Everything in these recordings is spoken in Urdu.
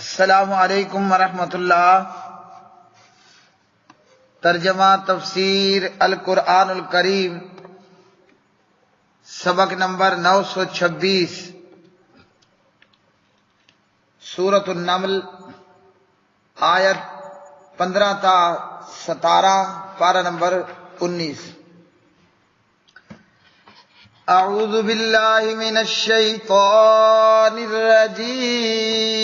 السلام علیکم ورحمۃ اللہ۔ ترجمہ تفسیر القرآن الکریم، سبق نمبر 926، سورۃ النمل، آیت 15 تا 17، پارہ نمبر 19۔ اعوذ باللہ من الشیطان الرجیم۔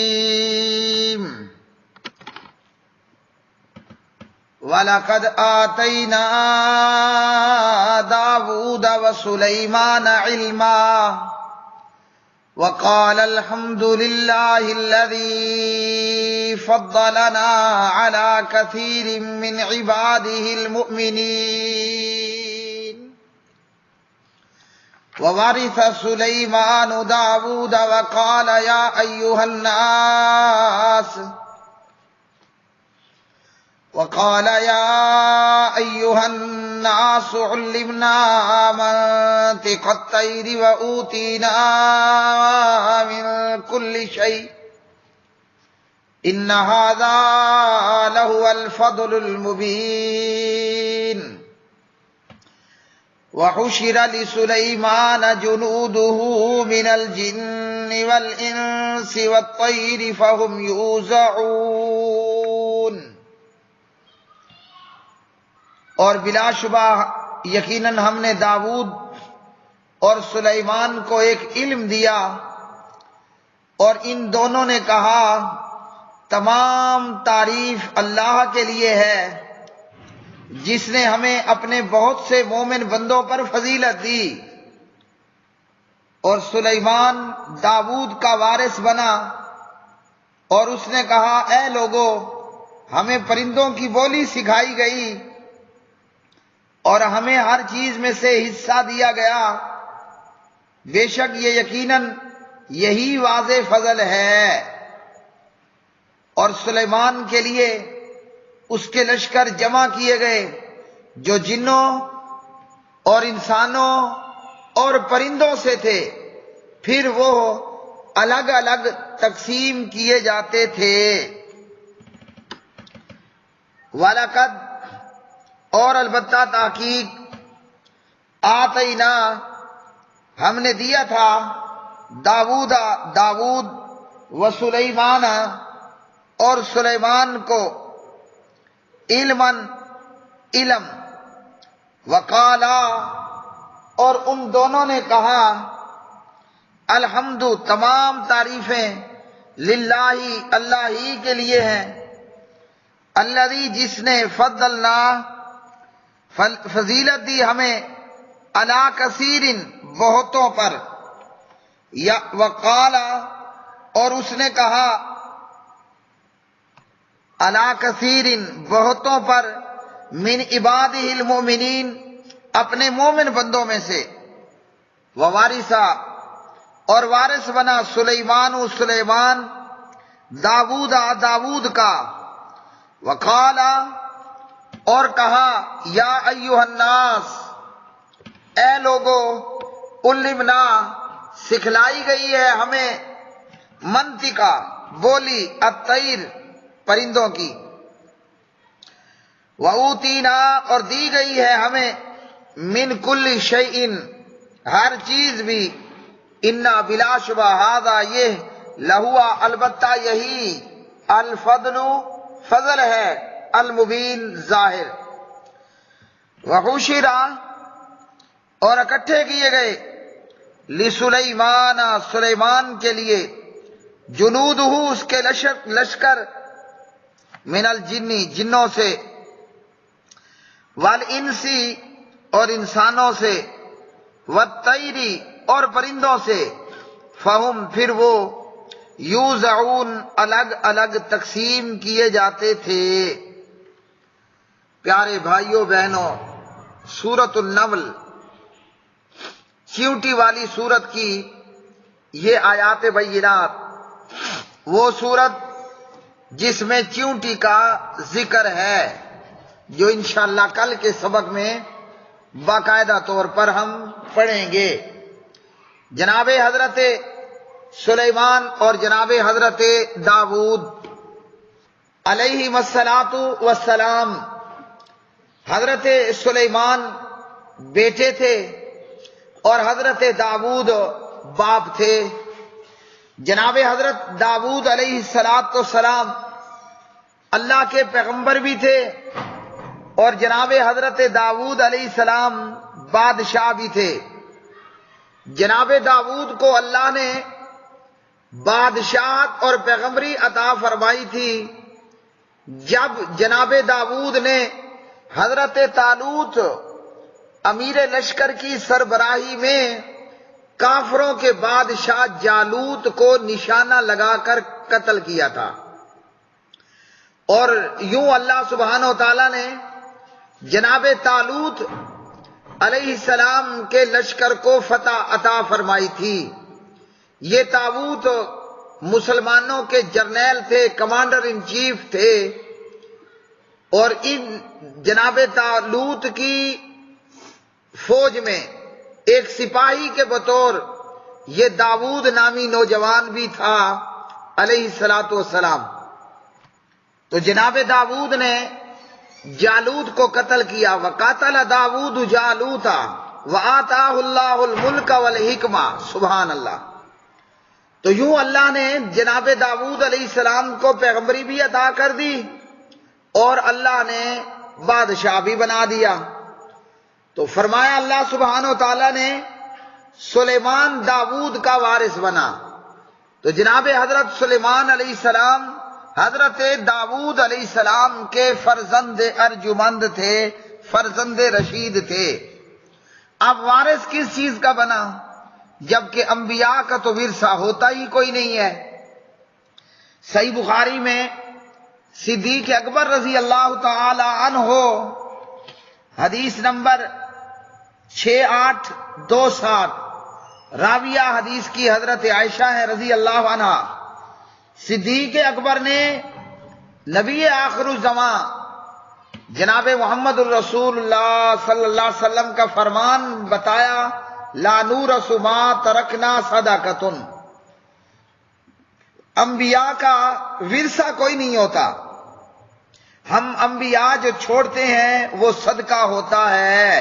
وَلَقَدْ آتَيْنَا دَاوُودَ وَسُلَيْمَانَ عِلْمًا وَقَالَ الْحَمْدُ لِلَّهِ الَّذِي فَضَّلَنَا عَلَى كَثِيرٍ مِّنْ عِبَادِهِ الْمُؤْمِنِينَ۔ وَوَرِثَ سُلَيْمَانُ دَاوُودَ وَقَالَ يَا أَيُّهَا النَّاسُ عُلِّمْنَا مَنطِقَ الطَّيْرِ وَأُوتِينَا مِن كُلِّ شَيْءٍ إِنَّ هَذَا لَهُوَ الْفَضْلُ الْمُبِينُ۔ وَحُشِرَ لِسُلَيْمَانَ جُنُودُهُ مِنَ الْجِنِّ وَالْإِنسِ وَالطَّيْرِ فَهُمْ يُوزَعُونَ۔ اور بلا شبہ یقیناً ہم نے داؤد اور سلیمان کو ایک علم دیا، اور ان دونوں نے کہا تمام تعریف اللہ کے لیے ہے جس نے ہمیں اپنے بہت سے مومن بندوں پر فضیلت دی۔ اور سلیمان داؤد کا وارث بنا، اور اس نے کہا اے لوگو، ہمیں پرندوں کی بولی سکھائی گئی اور ہمیں ہر چیز میں سے حصہ دیا گیا، بے شک یہ یقیناً یہی واضح فضل ہے۔ اور سلیمان کے لیے اس کے لشکر جمع کیے گئے جو جنوں اور انسانوں اور پرندوں سے تھے، پھر وہ الگ الگ تقسیم کیے جاتے تھے۔ وَلَقَدْ، اور البتہ تحقیق، آتینا، ہم نے دیا تھا، داؤد و سلیمان، اور سلیمان کو، علم، وقالا، اور ان دونوں نے کہا، الحمد، تمام تعریفیں، للہ، اللہ ہی کے لیے ہیں، الذی، جس نے فضلنا، فضیلت دی ہمیں، علی کثیر، بہتوں پر، یا وقالا، اور اس نے کہا، علی کثیر، بہتوں پر، من عبادہ المؤمنین، اپنے مومن بندوں میں سے، ووارثا، اور وارث بنا سلیمان داؤد کا، وقالا، اور کہا، یا ایھا الناس، اے لوگو، علمنا، سکھلائی گئی ہے ہمیں، منطقہ، بولی، الطیر، پرندوں کی، وَأُوتِينَا، اور دی گئی ہے ہمیں، من کل شیء، ہر چیز بھی، انا، بلا شبہ، ھذا، یہ، لہوا، البتہ یہی، الفضل، فضل ہے، المبین، ظاہر۔ وحشر، اور اکٹھے کیے گئے، لسلیمان، سلیمان کے لیے، جنودہ، اس کے لشکر، من الجن، جنوں سے، والانس، اور انسانوں سے، والطیر، اور پرندوں سے، فہم، پھر وہ، یوزعون، الگ الگ تقسیم کیے جاتے تھے۔ پیارے بھائیوں بہنوں، سورۃ النمل، چیونٹی والی سورت کی یہ آیات بینات، وہ سورت جس میں چیونٹی کا ذکر ہے، جو انشاءاللہ کل کے سبق میں باقاعدہ طور پر ہم پڑھیں گے۔ جناب حضرت سلیمان اور جناب حضرت داؤد علیہ الصلاۃ والسلام، حضرت سلیمان بیٹے تھے اور حضرت داؤد باپ تھے۔ جناب حضرت داؤد علیہ الصلاۃ والسلام اللہ کے پیغمبر بھی تھے اور جناب حضرت داؤد علیہ السلام بادشاہ بھی تھے۔ جناب داؤد کو اللہ نے بادشاہت اور پیغمبری عطا فرمائی تھی جب جناب داؤد نے حضرت طالوت امیر لشکر کی سربراہی میں کافروں کے بادشاہ جالوت کو نشانہ لگا کر قتل کیا تھا، اور یوں اللہ سبحانہ و تعالی نے جناب طالوت علیہ السلام کے لشکر کو فتح عطا فرمائی تھی۔ یہ طالوت مسلمانوں کے جرنیل تھے، کمانڈر ان چیف تھے، اور ان جناب طالوت کی فوج میں ایک سپاہی کے بطور یہ داؤد نامی نوجوان بھی تھا علیہ الصلاۃ والسلام۔ تو جناب داؤد نے جالوت کو قتل کیا۔ وقاتل داؤد جالوتا وآتاہ اللہ الملک والحکمہ، سبحان اللہ۔ تو یوں اللہ نے جناب داؤد علیہ السلام کو پیغمبری بھی عطا کر دی اور اللہ نے بادشاہ بھی بنا دیا۔ تو فرمایا اللہ سبحانہ و تعالیٰ نے سلیمان داؤد کا وارث بنا۔ تو جناب حضرت سلیمان علیہ السلام حضرت داؤد علیہ السلام کے فرزند ارجمند تھے، فرزند رشید تھے۔ اب وارث کس چیز کا بنا جبکہ انبیاء کا تو ورثہ ہوتا ہی کوئی نہیں ہے۔ صحیح بخاری میں صدیق اکبر رضی اللہ تعالی عنہ حدیث نمبر 6827 راویہ حدیث کی حضرت عائشہ ہے رضی اللہ عنہا۔ صدیق اکبر نے نبی آخر الزمان جناب محمد الرسول اللہ صلی اللہ علیہ وسلم کا فرمان بتایا، لا نورث ما ترکنا صدقۃ، انبیاء کا ورثہ کوئی نہیں ہوتا، ہم انبیاء جو چھوڑتے ہیں وہ صدقہ ہوتا ہے۔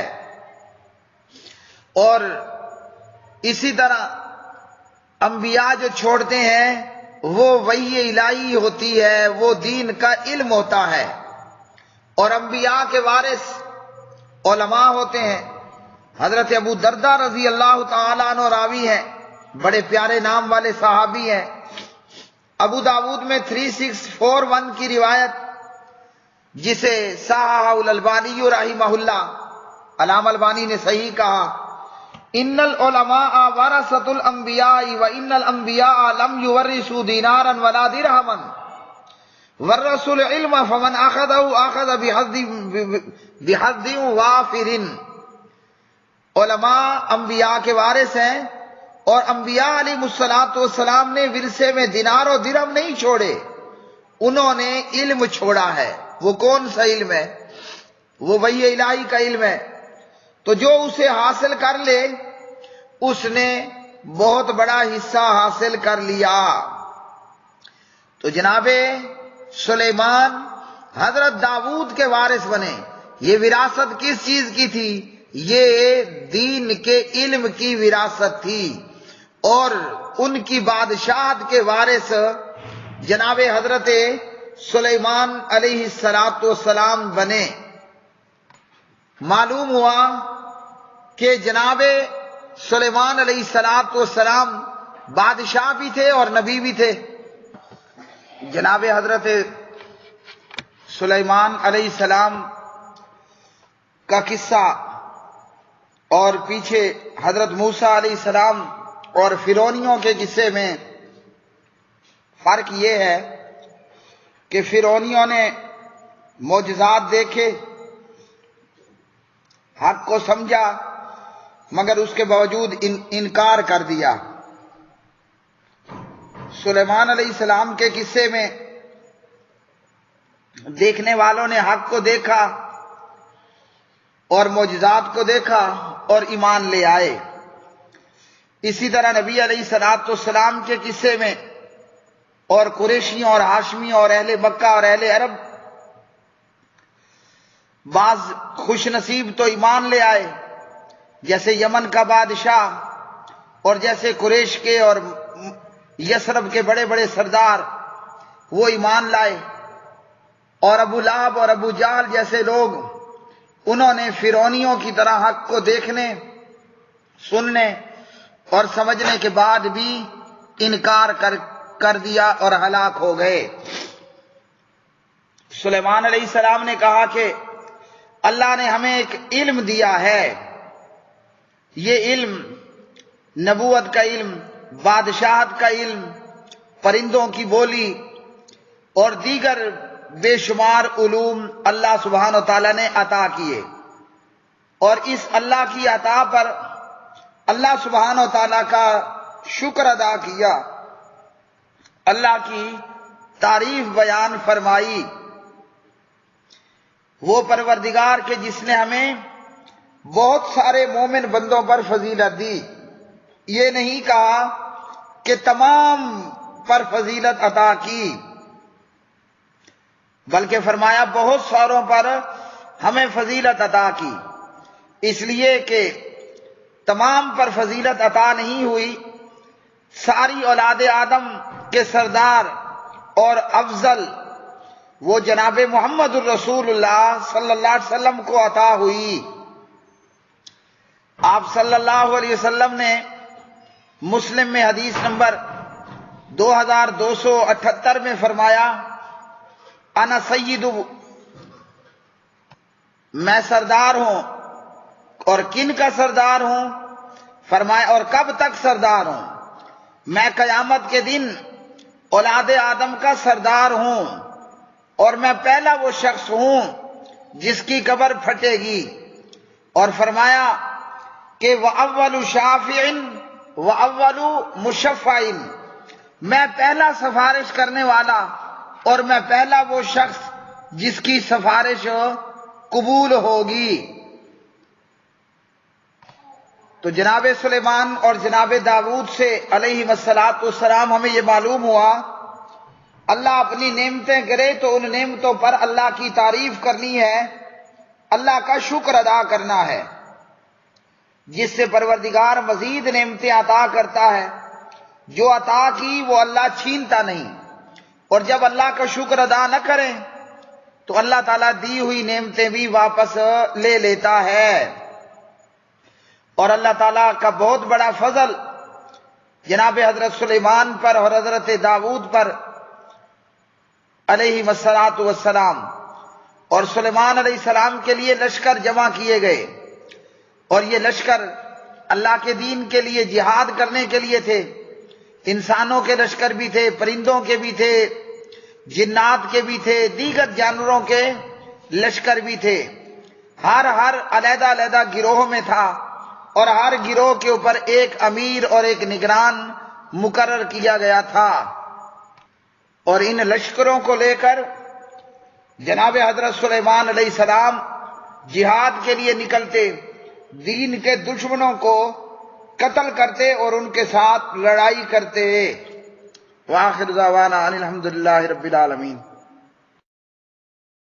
اور اسی طرح انبیاء جو چھوڑتے ہیں وہ وحی الہی ہوتی ہے، وہ دین کا علم ہوتا ہے، اور انبیاء کے وارث علماء ہوتے ہیں۔ حضرت ابو دردہ رضی اللہ تعالیٰ عنہ راوی ہیں، بڑے پیارے نام والے صحابی ہیں۔ ابو داؤد میں 3641 کی روایت جسے صححہ الالبانی رحمہ اللہ، علامہ البانی نے صحیح کہا، ان العلماء ورثۃ الانبیاء وان الانبیاء لم یورثوا دینارا ولا درہما ورثوا العلم فمن اخذه اخذ بحظ وافر۔ علماء انبیاء کے وارث ہیں، اور انبیاء علیہ الصلوۃ والسلام نے ورثے میں دینار و درہم نہیں چھوڑے، انہوں نے علم چھوڑا ہے۔ وہ کون سا علم ہے؟ وہ وحی الہی کا علم ہے۔ تو جو اسے حاصل کر لے اس نے بہت بڑا حصہ حاصل کر لیا۔ تو جناب سلیمان حضرت داؤد کے وارث بنے۔ یہ وراثت کس چیز کی تھی؟ یہ دین کے علم کی وراثت تھی، اور ان کی بادشاہت کے وارث جناب حضرت سلیمان علیہ السلام بنے۔ معلوم ہوا کہ جناب سلیمان علیہ السلام بادشاہ بھی تھے اور نبی بھی تھے۔ جناب حضرت سلیمان علیہ السلام کا قصہ اور پیچھے حضرت موسیٰ علیہ السلام اور فرعونیوں کے قصے میں فرق یہ ہے کہ فرعونیوں نے معجزات دیکھے، حق کو سمجھا، مگر اس کے باوجود انکار کر دیا۔ سلیمان علیہ السلام کے قصے میں دیکھنے والوں نے حق کو دیکھا اور معجزات کو دیکھا اور ایمان لے آئے۔ اسی طرح نبی علیہ الصلوۃ والسلام کے قصے میں اور قریشیوں اور ہاشمیوں اور اہل مکہ اور اہل عرب بعض خوش نصیب تو ایمان لے آئے، جیسے یمن کا بادشاہ، اور جیسے قریش کے اور یثرب کے بڑے بڑے سردار وہ ایمان لائے، اور ابو لہب اور ابو جہل جیسے لوگ انہوں نے فرعونیوں کی طرح حق کو دیکھنے، سننے اور سمجھنے کے بعد بھی انکار کر دیا اور ہلاک ہو گئے۔ سلیمان علیہ السلام نے کہا کہ اللہ نے ہمیں ایک علم دیا ہے، یہ علم نبوت کا علم، بادشاہت کا علم، پرندوں کی بولی اور دیگر بے شمار علوم اللہ سبحانہ و تعالیٰ نے عطا کیے، اور اس اللہ کی عطا پر اللہ سبحانہ و تعالیٰ کا شکر ادا کیا، اللہ کی تعریف بیان فرمائی۔ وہ پروردگار کے جس نے ہمیں بہت سارے مومن بندوں پر فضیلت دی، یہ نہیں کہا کہ تمام پر فضیلت عطا کی، بلکہ فرمایا بہت ساروں پر ہمیں فضیلت عطا کی، اس لیے کہ تمام پر فضیلت عطا نہیں ہوئی۔ ساری اولاد آدم کے سردار اور افضل وہ جناب محمد الرسول اللہ صلی اللہ علیہ وسلم کو عطا ہوئی۔ آپ صلی اللہ علیہ وسلم نے مسلم میں حدیث نمبر 2278 میں فرمایا، انا سید، میں سردار ہوں، اور کن کا سردار ہوں؟ فرمایا اور کب تک سردار ہوں؟ میں قیامت کے دن اولاد آدم کا سردار ہوں، اور میں پہلا وہ شخص ہوں جس کی قبر پھٹے گی۔ اور فرمایا کہ وَأَوَّلُ شَافِعٍ وَأَوَّلُ مُشَفَّعٍ، میں پہلا سفارش کرنے والا اور میں پہلا وہ شخص جس کی سفارش قبول ہوگی۔ تو جناب سلیمان اور جناب داؤد سے علیہ السلام ہمیں یہ معلوم ہوا، اللہ اپنی نعمتیں کرے تو ان نعمتوں پر اللہ کی تعریف کرنی ہے، اللہ کا شکر ادا کرنا ہے، جس سے پروردگار مزید نعمتیں عطا کرتا ہے۔ جو عطا کی وہ اللہ چھینتا نہیں، اور جب اللہ کا شکر ادا نہ کریں تو اللہ تعالیٰ دی ہوئی نعمتیں بھی واپس لے لیتا ہے۔ اور اللہ تعالیٰ کا بہت بڑا فضل جناب حضرت سلیمان پر اور حضرت داؤد پر علیہ السلام، اور سلیمان علیہ السلام کے لیے لشکر جمع کیے گئے، اور یہ لشکر اللہ کے دین کے لیے جہاد کرنے کے لیے تھے۔ انسانوں کے لشکر بھی تھے، پرندوں کے بھی تھے، جنات کے بھی تھے، دیگر جانوروں کے لشکر بھی تھے۔ ہر علیحدہ علیحدہ گروہ میں تھا، اور ہر گروہ کے اوپر ایک امیر اور ایک نگران مقرر کیا گیا تھا۔ اور ان لشکروں کو لے کر جناب حضرت سلیمان علیہ السلام جہاد کے لیے نکلتے، دین کے دشمنوں کو قتل کرتے اور ان کے ساتھ لڑائی کرتے۔ وآخر دعوانا ان الحمدللہ رب العالمین۔